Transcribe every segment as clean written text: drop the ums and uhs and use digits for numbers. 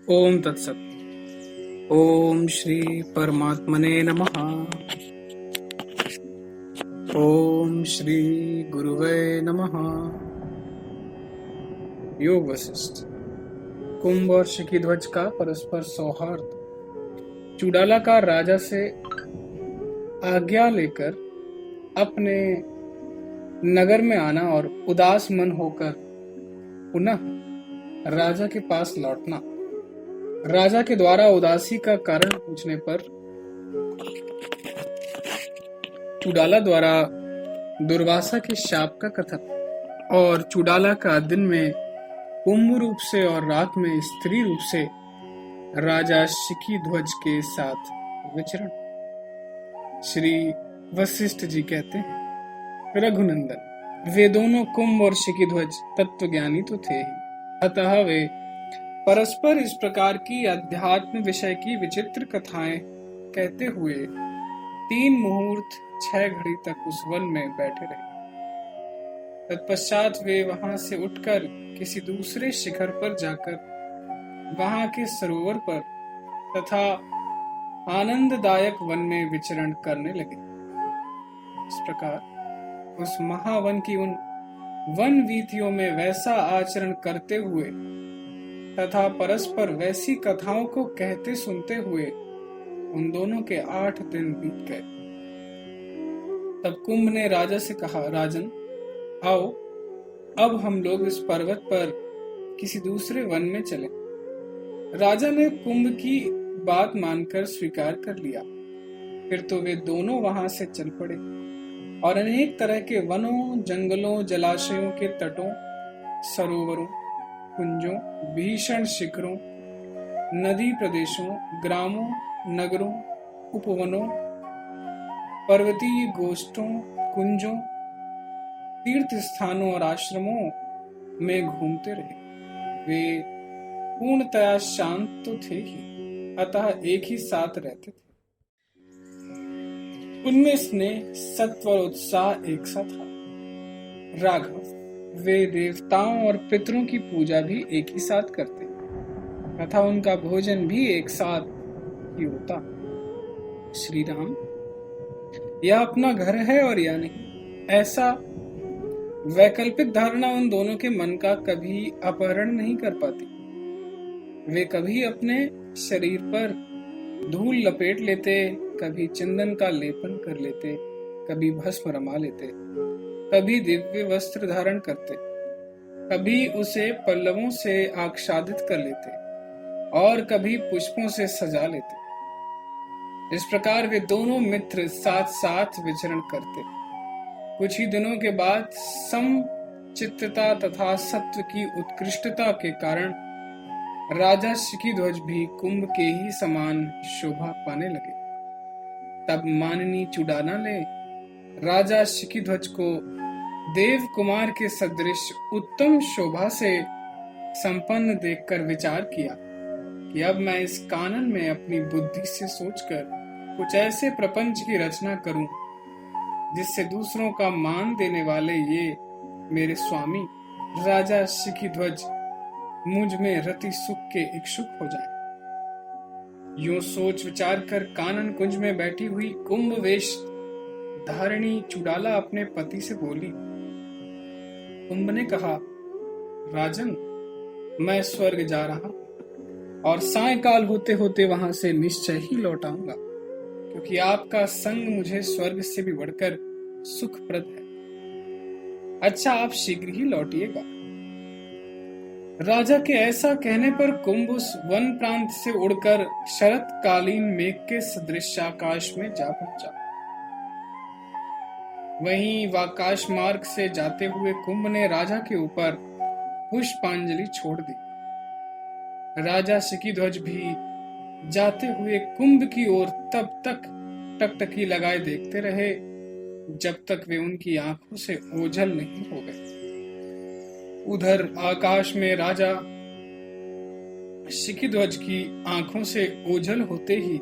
ओम तत्सत। ओम श्री परमात्मने नमः। ओम श्री गुरुवे नमः। योग वशिष्ठ। कुंभ और शिखीध्वज का परस्पर सौहार्द। चुड़ाला का राजा से आज्ञा लेकर अपने नगर में आना और उदास मन होकर पुनः राजा के पास लौटना। राजा के द्वारा उदासी का कारण पूछने पर चुड़ाला द्वारा दुर्वासा के शाप का कथन और चुड़ाला का दिन में कुंभ रूप से और रात में स्त्री रूप से राजा शिखीध्वज के साथ विचरण। श्री वशिष्ठ जी कहते हैं, रघुनंदन, वे दोनों कुंभ और शिखीध्वज तत्वज्ञानी तो थे ही, अतः वे परस्पर इस प्रकार की अध्यात्म विषय की विचित्र कथाएं कहते हुए 3 मुहूर्त 6 घड़ी तक उस वन में बैठे रहे। तत्पश्चात वे वहां से उठकर किसी दूसरे शिखर पर जाकर वहां के सरोवर पर तथा आनंददायक वन में विचरण करने लगे। इस प्रकार उस महावन की उन वन वीथियों में वैसा आचरण करते हुए तथा परस्पर वैसी कथाओं को कहते सुनते हुए उन दोनों के 8 दिन बीत गए। तब कुंभ ने राजा से कहा, राजन, आओ अब हम लोग इस पर्वत पर किसी दूसरे वन में चलें। राजा ने कुंभ की बात मानकर स्वीकार कर लिया। फिर तो वे दोनों वहां से चल पड़े और अनेक तरह के वनों, जंगलों, जलाशयों के तटों, सरोवरों, कुंजों, भीषण शिखरों, नदी प्रदेशों, ग्रामों, नगरों, उपवनों, पर्वतीय गोष्ठों, कुंजों, तीर्थ स्थानों और आश्रमों में घूमते रहे। वे पूर्णतया शांत तो थे ही, अतः एक ही साथ रहते थे। उनमें स्नेह, सत्व और उत्साह एक सा था। राघव, वे देवताओं और पितरों की पूजा भी एक ही साथ करते तथा उनका भोजन भी एक साथ ही होता। श्री राम, यह अपना घर है और यह नहीं, ऐसा वैकल्पिक धारणा उन दोनों के मन का कभी अपहरण नहीं कर पाती। वे कभी अपने शरीर पर धूल लपेट लेते, कभी चंदन का लेपन कर लेते, कभी भस्म रमा लेते, कभी दिव्य वस्त्र धारण करते, कभी उसे पल्लवों से आच्छादित कर लेते और कभी पुष्पों से सजा लेते। इस प्रकार वे दोनों मित्र साथ साथ विचरण करते। कुछ ही दिनों के बाद समचित्तता तथा सत्व की उत्कृष्टता के कारण राजा शिखीध्वज भी कुंभ के ही समान शोभा पाने लगे। तब माननी चुड़ाला ने राजा शिखीध्वज को देव कुमार के सदृश उत्तम शोभा से संपन्न देखकर विचार किया कि अब मैं इस कानन में अपनी बुद्धि से सोचकर कुछ ऐसे प्रपंच की रचना करूं जिससे दूसरों का मान देने वाले ये मेरे स्वामी राजा शिखीध्वज मुझ में रति सुख के इच्छुक हो जाए। यूं सोच विचार कर कानन कुंज में बैठी हुई कुंभ वेश धारिणी चुड़ाला अपने पति से बोली। कुंभ ने कहा, राजन, मैं स्वर्ग जा रहा और सायंकाल होते होते वहां से निश्चय ही लौट आऊंगा, क्योंकि आपका संग मुझे स्वर्ग से भी बढ़कर सुखप्रद है। अच्छा, आप शीघ्र ही लौटिएगा। राजा के ऐसा कहने पर कुंभ उस वन प्रांत से उड़कर शरतकालीन मेघ के सदृश आकाश में जा पहुंचा। वहीं आकाश मार्ग से जाते हुए कुंभ ने राजा के ऊपर पुष्पांजलि छोड़ दी। राजा शिखीध्वज भी जाते हुए कुंभ की ओर तब तक टकटकी लगाए देखते रहे जब तक वे उनकी आंखों से ओझल नहीं हो गए। उधर आकाश में राजा शिखीध्वज की आंखों से ओझल होते ही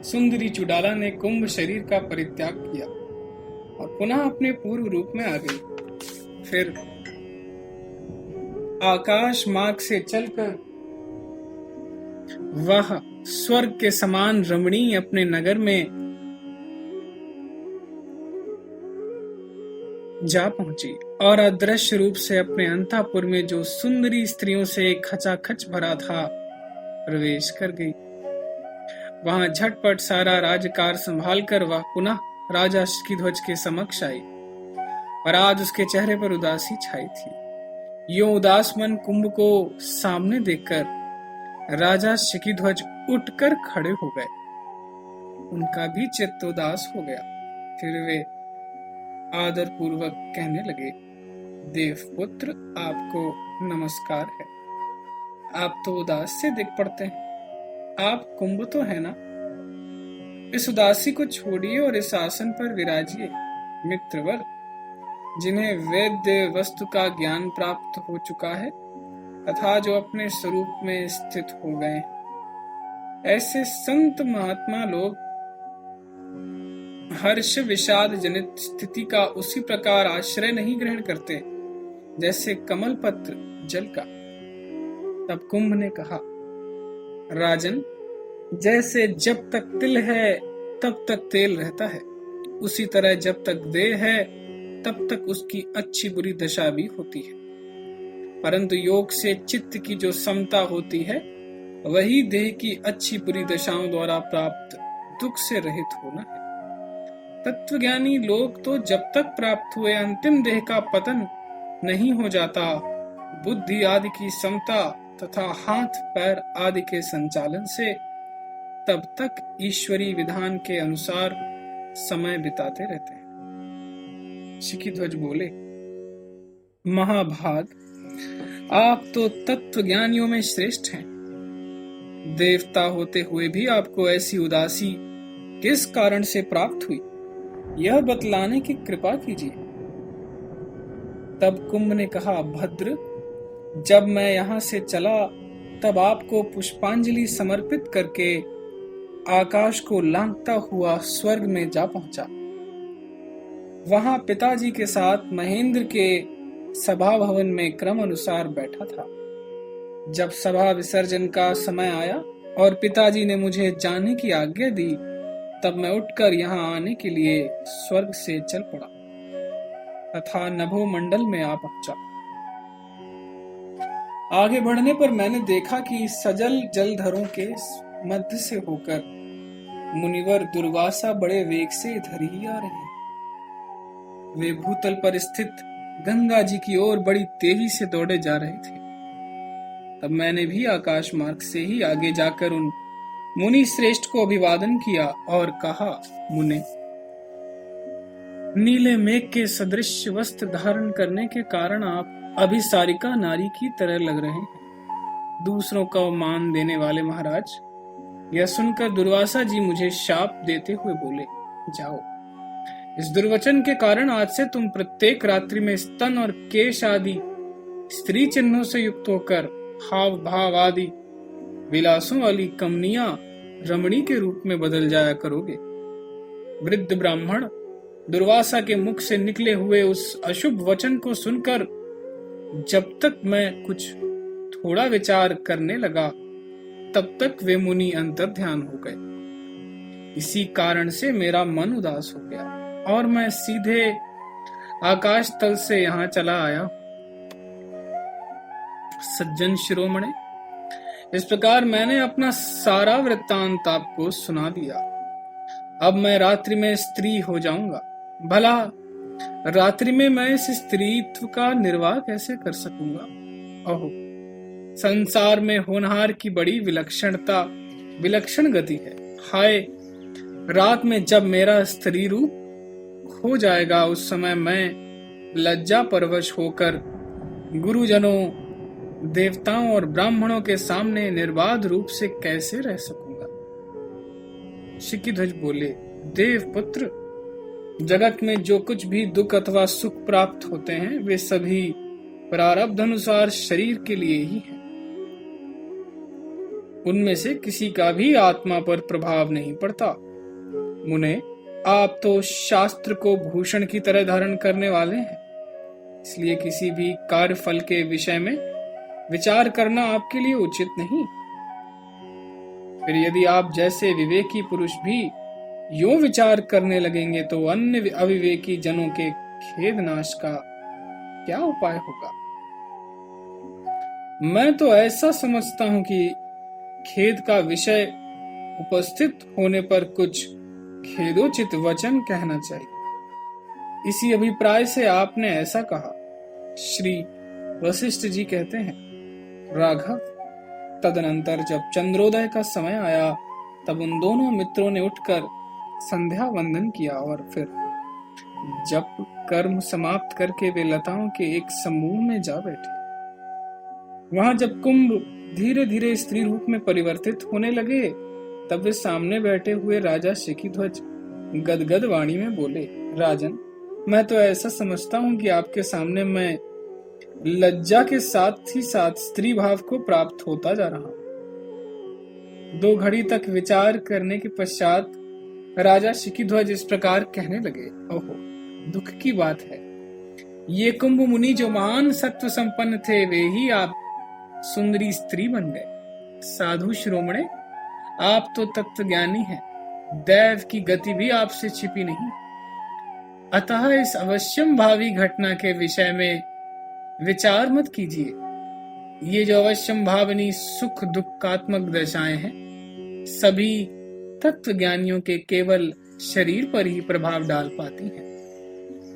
सुंदरी चुड़ाला ने कुंभ शरीर का परित्याग किया और पुनः अपने पूर्व रूप में आ गई। फिर आकाश मार्ग से चलकर वह स्वर्ग के समान रमणीय अपने नगर में जा पहुंची और अदृश्य रूप से अपने अंतःपुर में जो सुंदरी स्त्रियों से खचाखच भरा था प्रवेश कर गई। वहां झटपट सारा राजकार संभालकर वह पुनः राजा शिखीध्वज के समक्ष आई और आज उसके चेहरे पर उदासी छाई थी। यूं उदास मन कुंभ को सामने देखकर राजा शिखीध्वज उठकर खड़े हो गए। उनका भी चित्त उदास हो गया। फिर वे आदर पूर्वक कहने लगे, देवपुत्र, आपको नमस्कार है। आप तो उदास से दिख पड़ते हैं। आप कुंभ तो है ना? इस उदासी को छोड़िए और इस आसन पर विराजिए। मित्रवर, जिन्हें वेद्य वस्तु का ज्ञान प्राप्त हो चुका है तथा जो अपने स्वरूप में स्थित हो गए, ऐसे संत महात्मा लोग हर्ष विषाद जनित स्थिति का उसी प्रकार आश्रय नहीं ग्रहण करते जैसे कमल पत्र जल का। तब कुंभ ने कहा, राजन, जैसे जब तक तिल है तब तक तेल रहता है, उसी तरह जब तक देह है तब तक उसकी अच्छी बुरी दशा भी होती है। परंतु योग से चित्त की जो समता होती है, वही देह की अच्छी बुरी दशाओं द्वारा प्राप्त दुख से रहित होना है। तत्वज्ञानी लोग तो जब तक प्राप्त हुए अंतिम देह का पतन नहीं हो जाता, बुद्धि आदि की समता तथा हाथ पैर आदि के संचालन से तब तक ईश्वरी विधान के अनुसार समय बिताते रहते हैं। शिखीध्वज बोले, महाभाग, आप तो तत्वज्ञानियों में श्रेष्ठ हैं। देवता होते हुए भी आपको ऐसी उदासी किस कारण से प्राप्त हुई, यह बतलाने की कृपा कीजिए। तब कुंभ ने कहा, भद्र, जब मैं यहां से चला तब आपको पुष्पांजलि समर्पित करके आकाश को लांघता हुआ स्वर्ग में जा पहुंचा। वहां पिताजी के साथ महेंद्र के सभा भवन में क्रम अनुसार बैठा था। जब सभा विसर्जन का समय आया और पिताजी ने मुझे जाने की आज्ञा दी, तब मैं उठकर यहाँ आने के लिए स्वर्ग से चल पड़ा तथा नभो मंडल में आ पहुंचा। आगे बढ़ने पर मैंने देखा कि सजल जलधरों के मध्य से होकर मुनिवर दुर्वासा बड़े वेग से इधर ही आ रहे हैं। वे भूतल पर स्थित गंगा जी की ओर बड़ी तेजी से दौड़े जा रहे थे। तब मैंने भी आकाश मार्ग से ही आगे जाकर उन मुनि श्रेष्ठ को अभिवादन किया और कहा, मुने, नीले मेघ के सदृश वस्त्र धारण करने के कारण आप अभिसारिका नारी की तरह लग रहे हैं। दूसरों का मान देने वाले महाराज, यह सुनकर दुर्वासा जी मुझे शाप देते हुए बोले, जाओ, इस दुर्वचन के कारण आज से तुम प्रत्येक रात्रि में स्तन और केश आदि स्त्री चिन्हों से युक्त होकर हाव भाव आदि विलासों वाली कमनियां रमणी के रूप में बदल जाया करोगे। वृद्ध ब्राह्मण दुर्वासा के मुख से निकले हुए उस अशुभ वचन को सुनकर जब तक मैं कुछ थोड़ा विचार करने लगा, तब तक वे मुनि अंतर्ध्यान हो गए। इसी कारण से मेरा मन उदास हो गया और मैं सीधे आकाश तल से यहाँ चला आया। सज्जन शिरोमणे, इस प्रकार मैंने अपना सारा वृत्तांत आपको सुना दिया। अब मैं रात्रि में स्त्री हो जाऊंगा। भला रात्रि में मैं इस स्त्रीत्व का निर्वाह कैसे कर सकूंगा? अहो, संसार में होनहार की बड़ी विलक्षण गति है। हाय, रात में जब मेरा स्त्री रूप खो जाएगा, उस समय मैं लज्जा परवश होकर गुरुजनों, देवताओं और ब्राह्मणों के सामने निर्बाध रूप से कैसे रह सकूंगा? शिखीध्वज बोले, देवपुत्र, जगत में जो कुछ भी दुख अथवा सुख प्राप्त होते हैं, वे सभी प्रारब्ध अनुसार शरीर के लिए ही हैं। उनमें से किसी का भी आत्मा पर प्रभाव नहीं पड़ता। मुने, आप तो शास्त्र को भूषण की तरह धारण करने वाले हैं, इसलिए किसी भी कार्य फल के विषय में विचार करना आपके लिए उचित नहीं। फिर यदि आप जैसे विवेकी पुरुष भी यूं विचार करने लगेंगे तो अन्य अविवेकी जनों के खेद नाश का क्या उपाय होगा? मैं तो ऐसा समझता हूं कि खेद का विषय उपस्थित होने पर कुछ खेदोचित वचन कहना चाहिए। इसी अभिप्राय से आपने ऐसा कहा। श्री वशिष्ठ जी कहते हैं, राघव, तदनंतर जब चंद्रोदय का समय आया तब उन दोनों मित्रों ने उठकर संध्या वंदन किया और फिर जब कर्म समाप्त करके वे लताओं के एक समूह में जा बैठे। वहां जब कुंभ धीरे धीरे स्त्री रूप में परिवर्तित होने लगे तब वे सामने बैठे हुए राजा शिखीध्वज गदगद वाणी में बोले, राजन, मैं तो ऐसा समझता हूं कि आपके सामने मैं लज्जा के साथ ही साथ स्त्री भाव को प्राप्त होता जा रहा हूं। 2 घड़ी तक विचार करने के पश्चात राजा शिखीध्वज इस प्रकार कहने लगे, ओहो, दुख की बात है। ये कुंभ मुनि जो महान सत्व संपन्न थे वे ही आप सुंदरी स्त्री बन गए। साधु शिरोमणे, आप तो तत्वज्ञानी हैं, दैव की गति भी आपसे छिपी नहीं। अतः इस अवश्यम भावी घटना के विषय में विचार मत कीजिए। ये जो अवश्यम भावनी सुख दुखात्मक दशाएं हैं, सभी तत्वज्ञानियों के केवल शरीर पर ही प्रभाव डाल पाती हैं,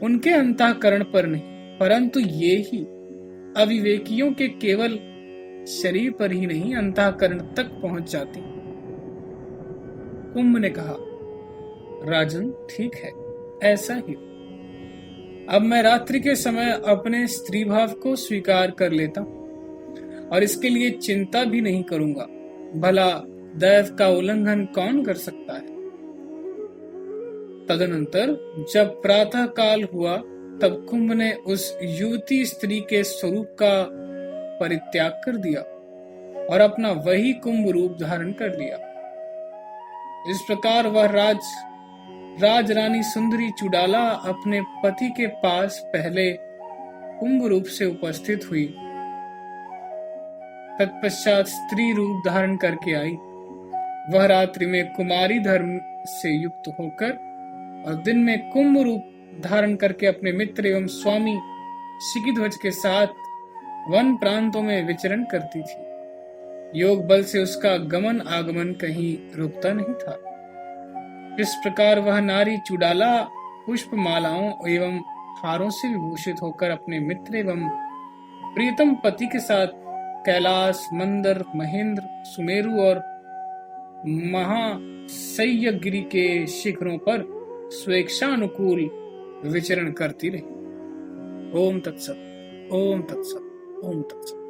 उनके अंतःकरण पर नहीं। परंतु ये ही अविवेकियों के केवल शरीर पर ही नहीं, अंतःकरण तक पहुंच जाती। कुंभ ने कहा, राजन, ठीक है, ऐसा ही। अब मैं रात्रि के समय अपने स्त्री भाव को स्वीकार कर लेता हूं और इसके लिए चिंता भी नहीं करूंगा। भला दैव का उल्लंघन कौन कर सकता है? तदनंतर जब प्रातः काल हुआ तब कुंभ ने उस युवती स्त्री के स्वरूप का परित्याग कर दिया और अपना वही कुंभ रूप धारण कर लिया। इस प्रकार वह राजरानी सुंदरी चुड़ाला अपने पति के पास पहले कुंभ रूप से उपस्थित हुई, तत्पश्चात स्त्री रूप धारण करके आई। वह रात्रि में कुमारी धर्म से युक्त होकर और दिन में कुंभ रूप धारण करके अपने मित्र एवं स्वामी शिखीध्वज के साथ वन प्रांतों में विचरण करती थी। योग बल से उसका गमन आगमन कहीं रुकता नहीं था। इस प्रकार वह नारी चुड़ाला पुष्प मालाओं एवं हारों से विभूषित होकर अपने मित्र एवं प्रीतम पति के साथ कैलाश, मंदर, महेंद्र, सुमेरु और महासह्यगिरि के शिखरों पर स्वेच्छानुकूल विचरण करती रही। ओम तत्सत, ओम तत्सत, ओम तत्सत।